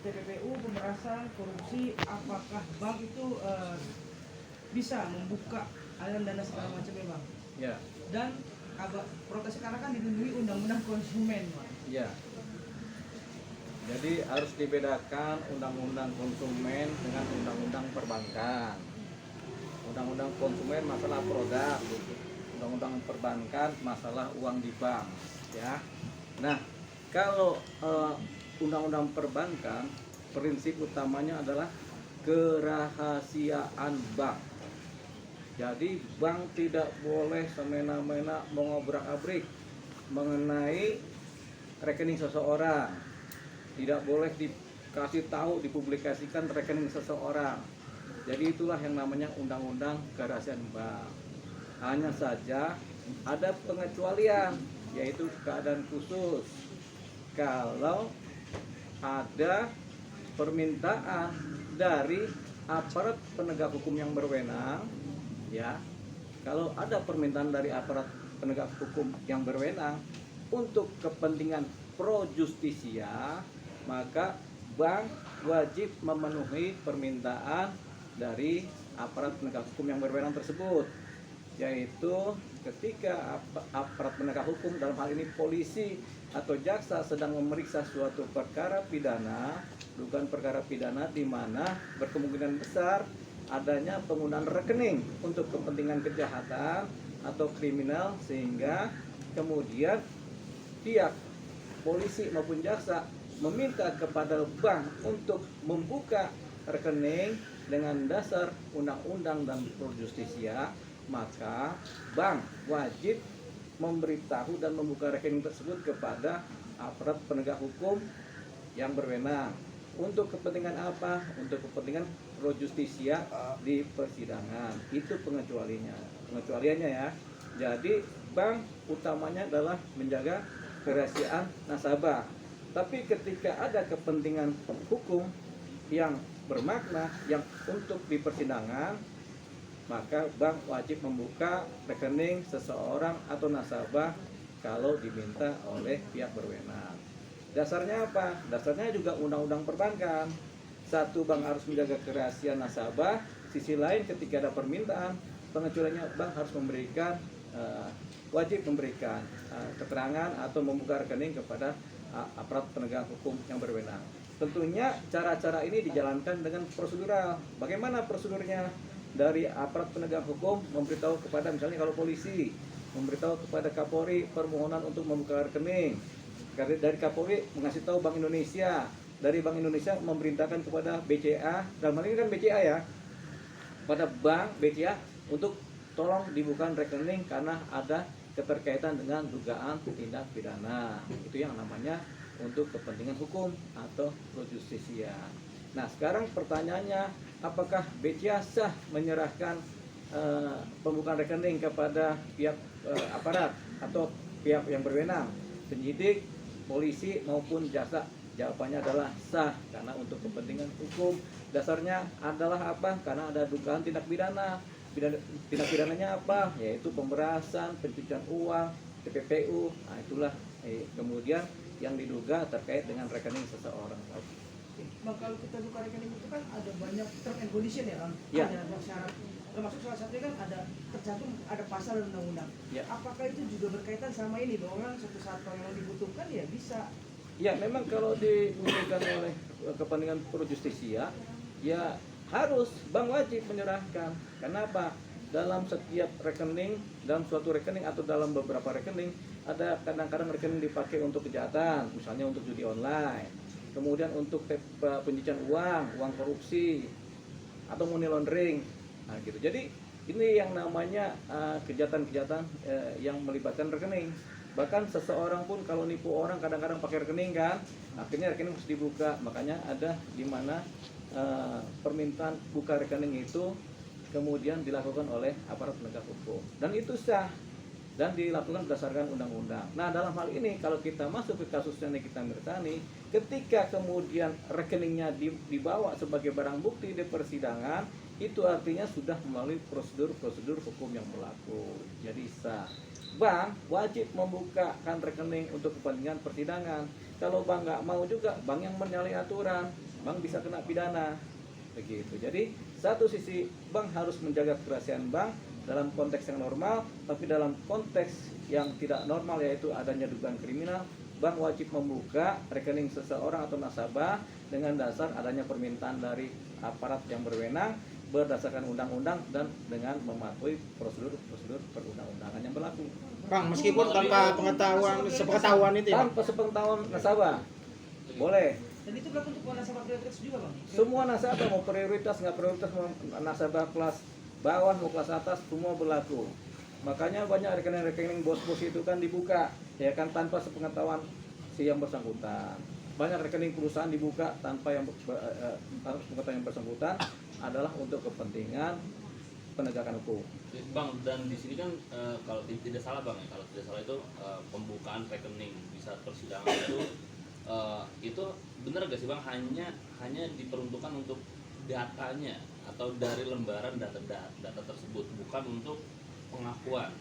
TPPU, pemerasan, korupsi, apakah bank itu bisa membuka aliran dana segala macam ya bang? Ya. Dan protes karena kan dilindungi undang-undang konsumen, bang. Ya. Jadi harus dibedakan undang-undang konsumen dengan undang-undang perbankan. Undang-undang konsumen masalah produk, undang-undang perbankan masalah uang di bank, ya. Nah, kalau undang-undang perbankan prinsip utamanya adalah kerahasiaan bank. Jadi bank tidak boleh semena-mena mengobrak-abrik mengenai rekening seseorang. Tidak boleh dikasih tahu, dipublikasikan rekening seseorang. Jadi itulah yang namanya undang-undang kerahasiaan bank. Hanya saja ada pengecualian, yaitu keadaan khusus. Kalau ada permintaan dari aparat penegak hukum yang berwenang, ya, kalau ada permintaan dari aparat penegak hukum yang berwenang untuk kepentingan pro justisia, maka bank wajib memenuhi permintaan dari aparat penegak hukum yang berwenang tersebut, yaitu ketika aparat penegak hukum, dalam hal ini polisi atau jaksa, sedang memeriksa suatu perkara pidana, dugaan perkara pidana di mana berkemungkinan besar adanya penggunaan rekening untuk kepentingan kejahatan atau kriminal, sehingga kemudian pihak polisi maupun jaksa meminta kepada bank untuk membuka rekening dengan dasar undang-undang dan pro justisia, maka bank wajib memberitahu dan membuka rekening tersebut kepada aparat penegak hukum yang berwenang. Untuk kepentingan apa? Untuk kepentingan pro justisia di persidangan. Itu pengecualiannya ya. Jadi bank utamanya adalah menjaga kerahasiaan nasabah. Tapi ketika ada kepentingan hukum yang bermakna yang untuk di persidangan, maka bank wajib membuka rekening seseorang atau nasabah kalau diminta oleh pihak berwenang. Dasarnya apa? Dasarnya juga undang-undang perbankan. Satu, bank harus menjaga kerahasiaan nasabah. Sisi lain, ketika ada permintaan, pengecualiannya bank harus memberikan wajib memberikan keterangan atau membuka rekening kepada aparat penegak hukum yang berwenang. Tentunya cara-cara ini dijalankan dengan prosedural. Bagaimana prosedurnya? Dari aparat penegak hukum memberitahu kepada, misalnya kalau polisi memberitahu kepada Kapolri permohonan untuk membuka rekening. Dari Kapolri mengasih tahu Bank Indonesia, dari Bank Indonesia memerintahkan kepada BCA, dalam hal ini kan BCA ya, pada bank BCA untuk tolong dibuka rekening karena ada keterkaitan dengan dugaan tindak pidana. Itu yang namanya untuk kepentingan hukum atau pro justisia. Nah, sekarang pertanyaannya, apakah BCA sah menyerahkan pembukaan rekening kepada pihak aparat atau pihak yang berwenang, penyidik, polisi maupun jaksa? Jawabannya adalah sah, karena untuk kepentingan hukum. Dasarnya adalah apa? Karena ada dugaan tindak pidana. Tindak pidananya apa? Yaitu pemerasan, pencucian uang, TPPU. Nah, itulah kemudian yang diduga terkait dengan rekening seseorang. Bang, kalau kita buka rekening itu kan ada banyak term and condition ya, Bang? Ya. Ada syarat. Termasuk salah satunya kan ada tercantum, ada pasal undang-undang. Ya. Apakah itu juga berkaitan sama ini, bahwa suatu saat kalau yang dibutuhkan ya bisa? Ya, memang kalau dibutuhkan oleh kepentingan pro justisia, ya harus bank wajib menyerahkan. Kenapa? Dalam setiap rekening, dalam suatu rekening atau dalam beberapa rekening, ada kadang-kadang rekening dipakai untuk kejahatan, misalnya untuk judi online, kemudian untuk pencucian uang korupsi, atau money laundering. Nah, gitu. Jadi ini yang namanya kejahatan-kejahatan yang melibatkan rekening. Bahkan seseorang pun kalau nipu orang kadang-kadang pakai rekening kan, akhirnya rekening harus dibuka. Makanya ada di mana permintaan buka rekening itu kemudian dilakukan oleh aparat penegak hukum, dan itu sah dan dilakukan berdasarkan undang-undang. Nah, dalam hal ini kalau kita masuk ke kasus yang kita Mirzani, ketika kemudian rekeningnya dibawa sebagai barang bukti di persidangan, itu artinya sudah melalui prosedur hukum yang berlaku. Jadi sah. Bank wajib membukakan rekening untuk kepentingan persidangan. Kalau bank nggak mau juga, bank yang menyalahi aturan. bank bisa kena pidana begitu. Jadi satu sisi bank harus menjaga kerahasiaan bank dalam konteks yang normal, tapi dalam konteks yang tidak normal yaitu adanya dugaan kriminal, bank wajib membuka rekening seseorang atau nasabah dengan dasar adanya permintaan dari aparat yang berwenang berdasarkan undang-undang dan dengan mematuhi prosedur perundang-undangan yang berlaku. Bang, meskipun tanpa sepengetahuan itu ya, Tanpa sepengetahuan nasabah, boleh. Dan itu berlaku untuk nasabah prioritas juga, Bang. Semua nasabah mau prioritas nggak prioritas, mau nasabah kelas bawah mau kelas atas, semua berlaku. Makanya banyak rekening-rekening bos-bos itu kan dibuka, ya kan, tanpa sepengetahuan si yang bersangkutan. Banyak rekening perusahaan dibuka tanpa sepengetahuan yang bersangkutan adalah untuk kepentingan penegakan hukum. Bang, dan di sini kan kalau tidak salah Bang ya, kalau tidak salah itu pembukaan rekening di saat persidangan itu benar gak sih Bang, hanya diperuntukkan untuk datanya atau dari lembaran data tersebut, bukan untuk pengakuan.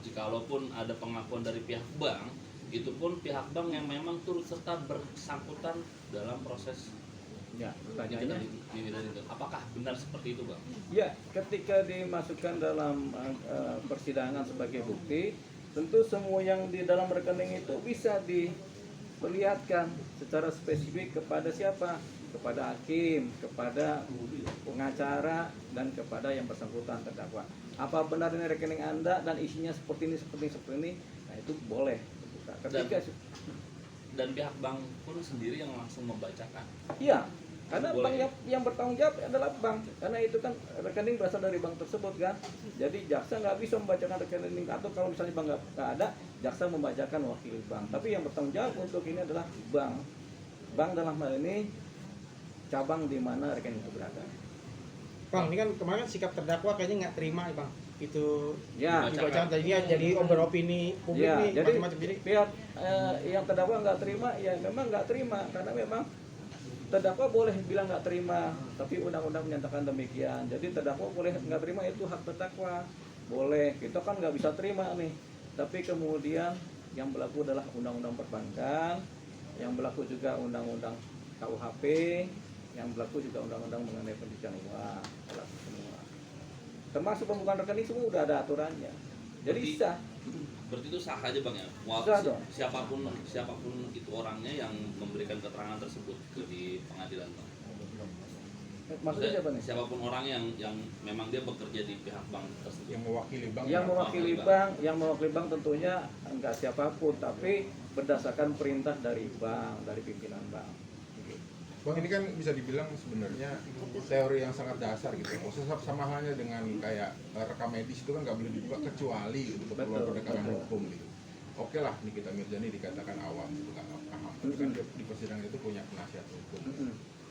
Jikalau ada pengakuan dari pihak bank, itu pun pihak bank yang memang turut serta bersangkutan dalam proses Ya, pertanyaannya. itu. Apakah benar seperti itu, Bang? Ya, ketika dimasukkan dalam persidangan sebagai bukti, tentu semua yang di dalam rekening itu bisa diperlihatkan secara spesifik kepada siapa? Kepada hakim, kepada pengacara, dan kepada yang bersangkutan terdakwa. Apa benar ini rekening Anda dan isinya seperti ini? Nah, itu boleh. Ketika dan pihak bank pun sendiri yang langsung membacakan. iya, karena Boleh. bank yang bertanggung jawab adalah bank, karena itu kan rekening berasal dari bank tersebut kan. Jadi jaksa nggak bisa membacakan rekening, atau kalau misalnya bank nggak ada, jaksa membacakan wakil bank. Tapi yang bertanggung jawab untuk ini adalah bank. Bank dalam hal ini cabang di mana rekening itu berada. Bang, ini kan kemarin sikap terdakwa kayaknya nggak terima ya Bang, itu Ya, dibacakan tadinya jadi beropini publik ya, nih jadi macam-macam. Jadi pihak yang terdakwa nggak terima, ya memang nggak terima, karena memang terdakwa boleh bilang nggak terima, tapi undang-undang menyatakan demikian. Jadi terdakwa boleh nggak terima, itu hak terdakwa, boleh. Kita kan nggak bisa terima nih, tapi kemudian yang berlaku adalah undang-undang perbankan, yang berlaku juga undang-undang KUHP, yang berlaku juga undang-undang mengenai pencucian uang, berlaku semua. Termasuk pembukaan rekening semua udah ada aturannya. Jadi sah. Berarti itu sah aja Bang ya. Sah dong. Siapapun itu orangnya yang memberikan keterangan tersebut di pengadilan Bang. Maksudnya siapa nih? Siapapun orang yang memang dia bekerja di pihak bank tersebut. Yang mewakili bank. Yang mewakili bank tentunya enggak siapapun, tapi berdasarkan perintah dari bank, dari pimpinan bank. Bang, ini kan bisa dibilang sebenarnya teori yang sangat dasar gitu. Maksudnya sama halnya dengan kayak rekam medis itu kan nggak boleh dibuka kecuali untuk keperluan penegakan hukum gitu. Oke lah, Nikita Mirzani dikatakan awam gitu, nggak paham. Tapi kan di persidangan itu punya penasihat hukum.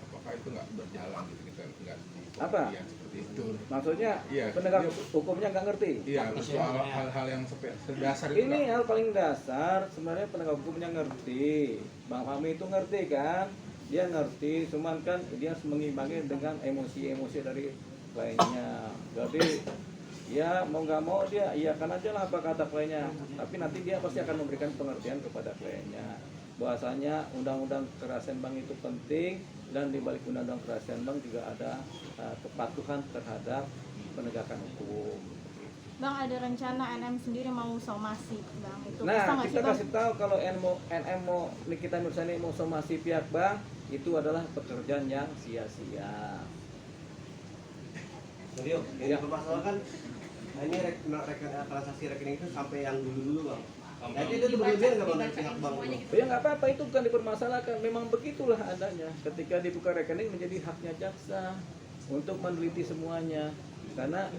Apakah itu nggak berjalan gitu, kita nggak di pembuktian seperti itu? Maksudnya Iya, penegak dia- hukumnya nggak ngerti? Iya, soal hal-hal yang sedasar itu Ini nggak- hal paling dasar, sebenarnya penegak hukumnya ngerti. Bang Fahmi itu ngerti kan? Dia ngerti, cuman kan dia mengimbangi dengan emosi-emosi dari kliennya. Jadi ya mau nggak mau dia iyakan aja lah apa kata kliennya. Tapi nanti dia pasti akan memberikan pengertian kepada kliennya. Bahwasanya undang-undang kerahasiaan bank itu penting, dan di balik undang-undang kerahasiaan bank juga ada kepatuhan terhadap penegakan hukum. Bang, ada rencana NM sendiri mau somasi, Bang. Itu bisa Nah, nggak kita sih, Bang? kasih tahu kalau NM mau Nikita Mirzani mau somasi pihak bank, itu adalah pekerjaan yang sia-sia. Jadi yang Ya. dipermasalahkan ini transaksi rekening itu sampai yang dulu Bang. Jadi itu berlebihan nggak Bang dari pihak bank? Ya nggak apa-apa, itu bukan dipermasalahkan. Memang begitulah adanya. Ketika dibuka rekening menjadi haknya jaksa untuk meneliti semuanya. Karena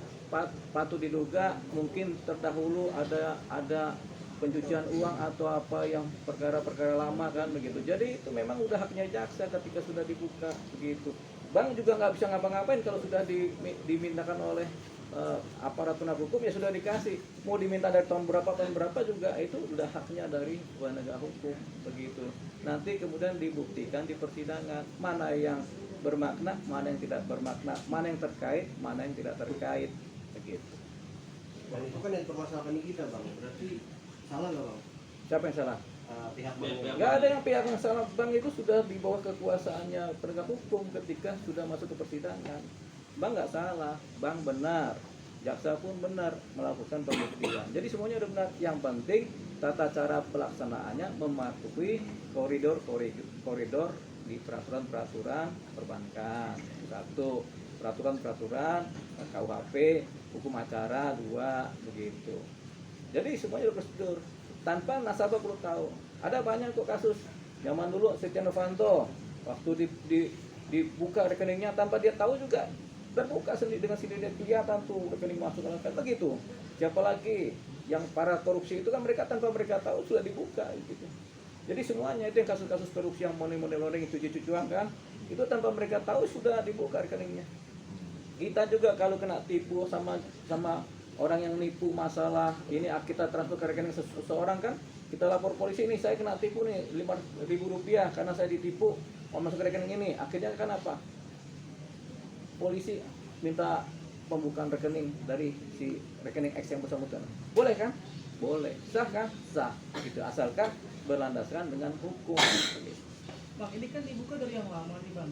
patut diduga mungkin terdahulu ada pencucian uang atau apa yang perkara-perkara lama kan begitu. Jadi itu memang udah haknya jaksa ketika sudah dibuka begitu. Bank juga nggak bisa ngapa-ngapain kalau sudah dimintakan oleh aparat penegak hukum, ya sudah dikasih. Mau diminta dari tahun berapa juga itu udah haknya dari penegak hukum begitu. Nanti kemudian dibuktikan di persidangan mana yang bermakna, mana yang tidak bermakna, mana yang terkait, mana yang tidak terkait begitu. Dan itu kan yang dipermasalahkan kita Bang. Berarti salah nggak Bang? Siapa yang salah? pihak Pihak- Nggak ada yang pihak yang salah. Bank itu sudah di bawah kekuasaannya penegak hukum ketika sudah masuk ke persidangan. Bank nggak salah, bank benar, jaksa pun benar melakukan pembuktian. Jadi semuanya udah benar. Yang penting tata cara pelaksanaannya mematuhi koridor di peraturan-peraturan perbankan. Satu, peraturan-peraturan KUHP, hukum acara, dua, begitu. Jadi semuanya udah prosedur. Tanpa nasabah perlu tahu. Ada banyak kok kasus zaman dulu Setia Novanto waktu dibuka rekeningnya tanpa dia tahu juga terbuka sendiri dengan sendiri, kelihatan tuh rekening masuk kan begitu. Siapa lagi yang para korupsi itu kan mereka tanpa mereka tahu sudah dibuka gitu. Jadi semuanya itu yang kasus-kasus korupsi yang money laundering, cuci-cucian kan itu tanpa mereka tahu sudah dibuka rekeningnya. Kita juga kalau kena tipu sama orang yang nipu masalah ini kita transfer ke rekening seseorang kan, kita lapor polisi, ini saya kena tipu nih 5.000 rupiah karena saya ditipu mau masuk ke rekening ini. Akhirnya kan apa? Polisi minta pembukaan rekening dari si rekening X yang bersangkutan. Boleh kan? Boleh. Sah kan? Sah. Gitu. Asalkan berlandaskan dengan hukum. Bang, ini kan dibuka dari yang lama nih Bang.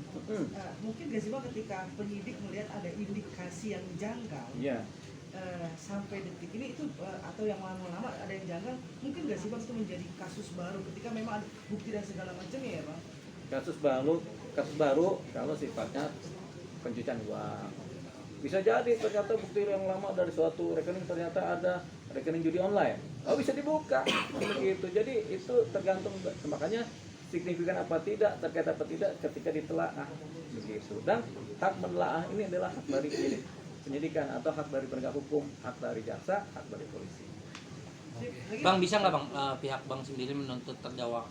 Mungkin gak sih Bang ketika penyidik melihat ada indikasi yang janggal, Ya. sampai detik ini itu atau yang lama-lama ada yang janggal, mungkin gak sih Bang itu menjadi kasus baru ketika memang ada bukti dan segala macamnya ya Bang? Kasus baru kalau sifatnya pencucian uang. Bisa jadi ternyata bukti yang lama dari suatu rekening ternyata ada rekening judi online. Oh, bisa dibuka. Begitu. Jadi itu tergantung, makanya signifikan apa tidak, terkait apa tidak ketika ditelaah. Begitu. Dan hak menelaah ini adalah hak dari penyidikan atau hak dari penegak hukum, hak dari jaksa, hak dari polisi. Bang, bisa nggak Bang pihak Bang sendiri menuntut terdakwa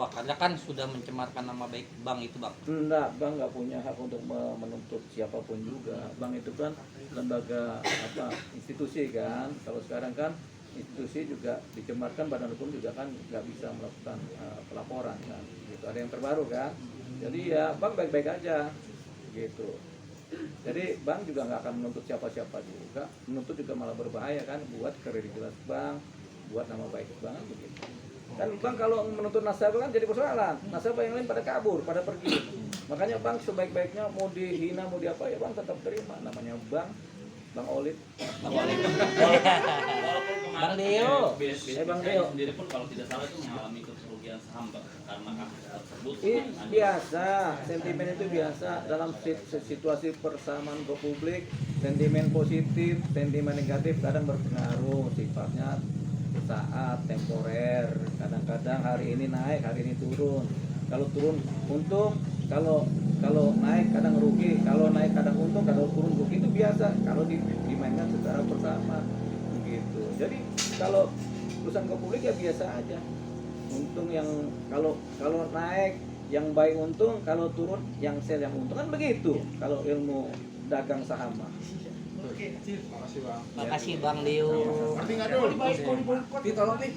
karena kan sudah mencemarkan nama baik Bang itu Bang? Enggak, Bang nggak punya hak untuk menuntut siapapun juga. Bang itu kan lembaga institusi kan. Kalau sekarang kan institusi juga dicemarkan, badan hukum juga kan nggak bisa melakukan pelaporan kan. Gitu. Ada yang terbaru kan. Jadi ya Bang baik-baik aja gitu. Jadi Bang juga nggak akan menuntut siapa-siapa juga. Menuntut juga malah berbahaya kan buat kredibilitas Bang, buat nama baik Bang begitu. Kan Bang kalau menuntut nasabah kan jadi persoalan. Nasabah yang lain pada kabur, pada pergi. Makanya Bang sebaik-baiknya mau dihina mau diapa ya Bang tetap terima. Namanya Bang Olid. Walaupun kemarin Bang Deo. Bang Deo sendiri pun kalau tidak salah itu mengalami kerugian saham Bang, karena kasus tersebut. biasa, sentimen itu biasa dalam situasi persamaan ke publik. Sentimen positif, sentimen negatif kadang berpengaruh, sifatnya saat temporer. Kadang-kadang hari ini naik, hari ini turun. Kalau turun untung, kalau naik kadang rugi, kalau naik kadang untung, kalau turun rugi, itu biasa kalau dimainkan secara bersama begitu. Jadi kalau urusan ke publik ya biasa aja. Untung yang kalau naik yang baik untung, kalau turun yang sell yang untung kan begitu. Kalau ilmu dagang saham mah. Oke, Makasih Bang. Makasih Bang Deo. Ngerti nggak dulu? Baik, kalau diboykot. Tolong nih.